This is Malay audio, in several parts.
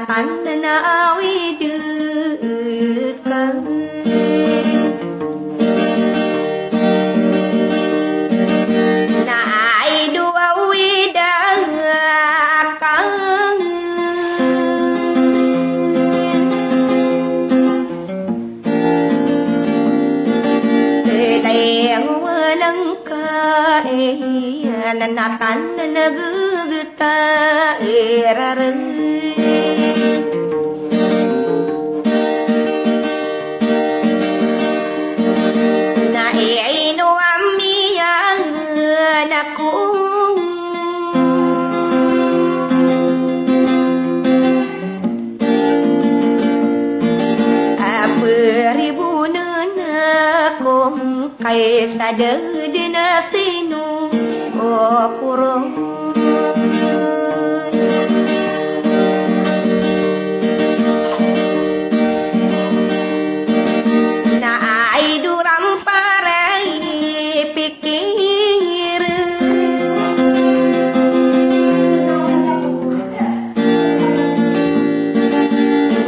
tan na awidukan na ai dua widakan leng walang kai nanatan naguguta erareng na ino amiyang naku peribunan akom kay sadad na sino o kurong na ay durang paray pikir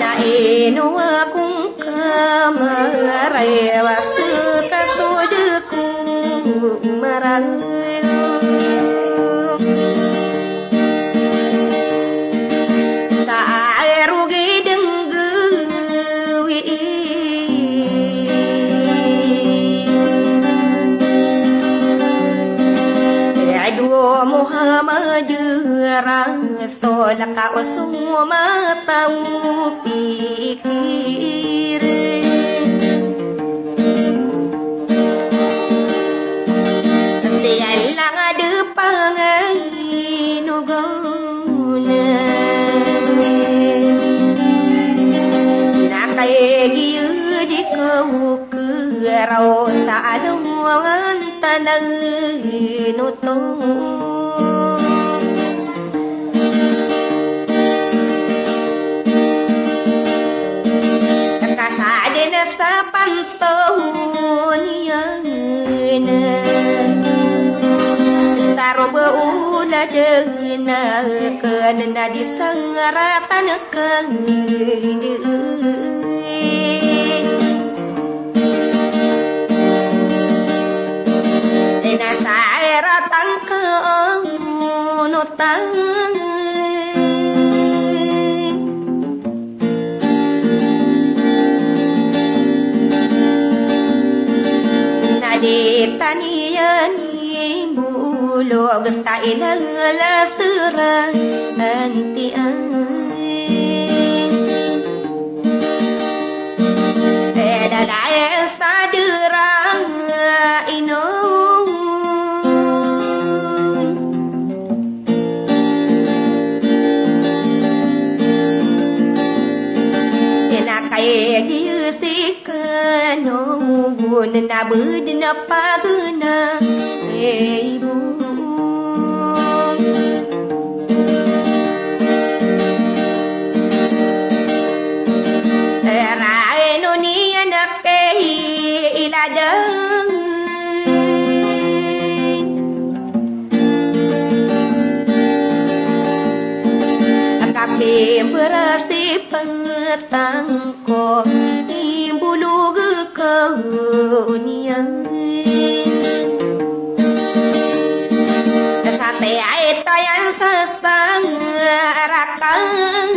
na ino akong kamaray wastu kasuduku marang Muhammad Rasul kau semua tahu pikir sialang ada pangainugona nak kaya giu di kau kerau saalungan tanang nutong sa pantahun yan sa robaula na na di sangaratan kang na sa eratan kang nutang di tanian bulog sa ilang lasura antian dadaya sa durang inom inakay giusikan na bud na paguna ibu terai no ni anak iladang kape berasi petangko ibulug kaunian sate ay tayan sasang rakang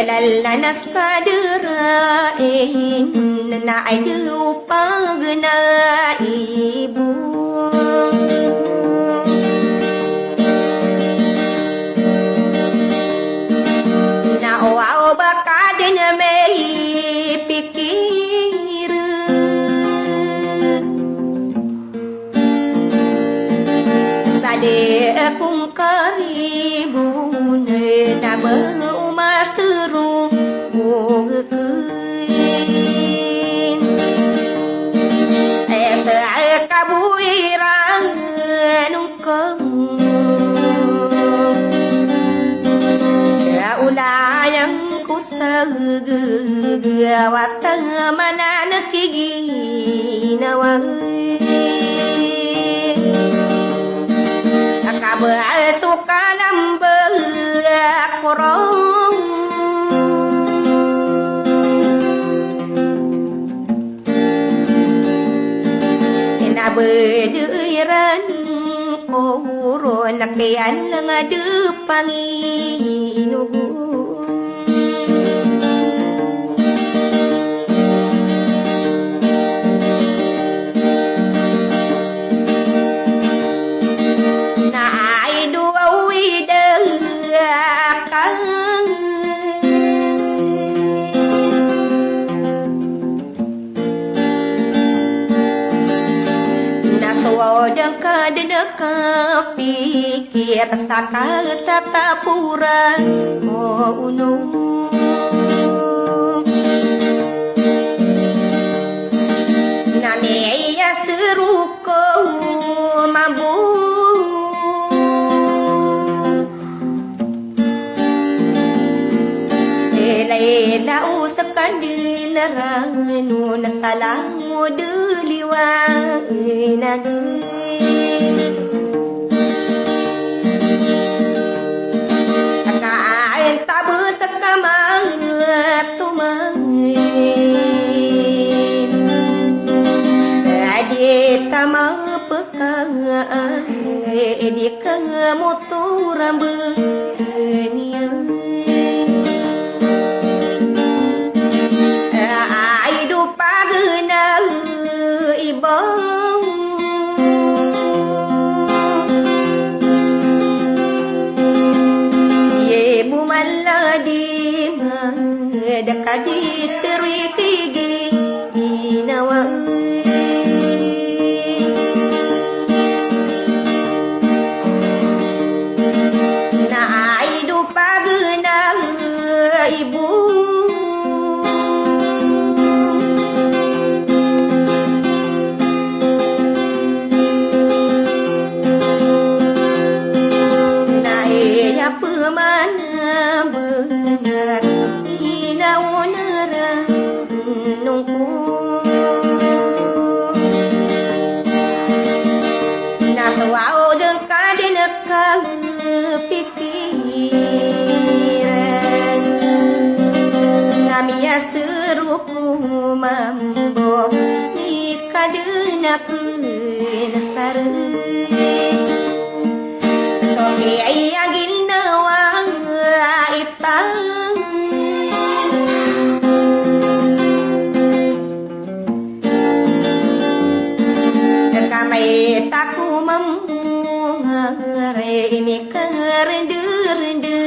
lala na sadarain na ay lupag na ibu wow baka din may pikir sade akong karibun na umasuru mugukin sa kabuirang nung ulayang ko sa gawat mananakiginawa suka lambek korong na berdeiran kuro nakian lang adu Panginoon dan kadang pikir sakal tatapura uno nami iya seruko mambu lela usakan dilarang nun salamu deliwa nagi kain tabu sekamang tumain adi tamang pekang edi kamutu rambu aidu pagna ibong dekadi terikigi inawa na aidu pagna ibu na iya pemana benar pikiran ngamia serupu mambo nikadena kunasare soke ayagin nawang itang kamay taku mamungare ini kerendu-rendu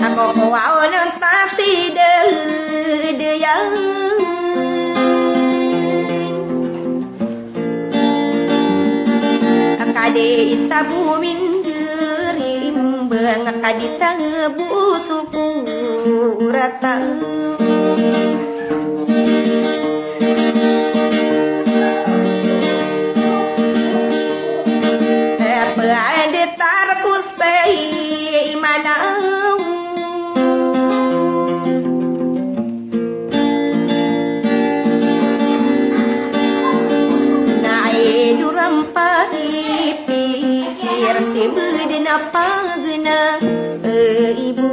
aku kawal ng pasti de-deyang akade itabu minderimbang akade tabu suku rata pagna ibu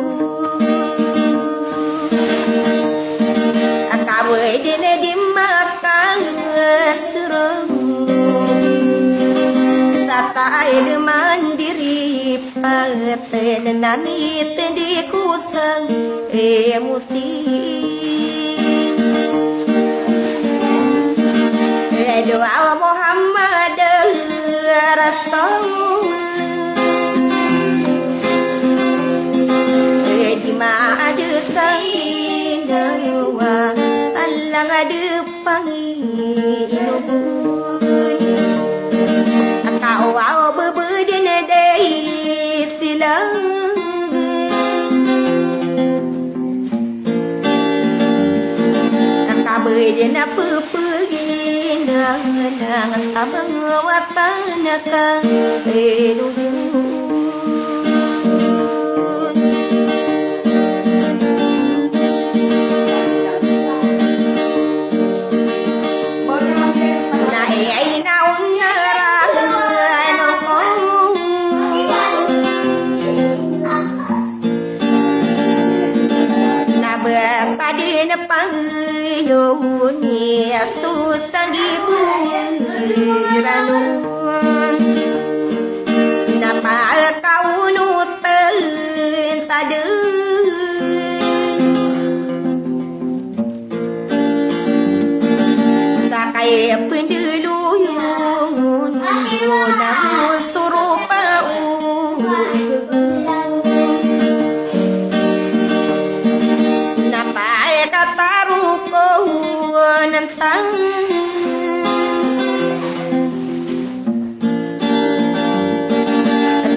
akawe dene dimakan serem satai de mandiri paten namit di kusang emosi doa Muhammad Rasul ada saindawa Allah ada Panginoon akau au bebeden dei silang akabeden apa pergi nang sabang watanaka ay namun suruh pau napai kata ruko nentang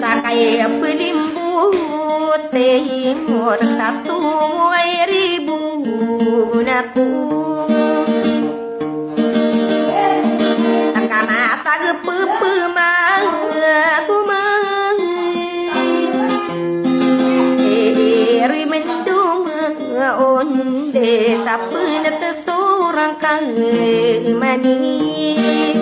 sakai pelimbu timur 1.000 naku mata gepepe aku mang eri mendung onde sapena tesorang kang manis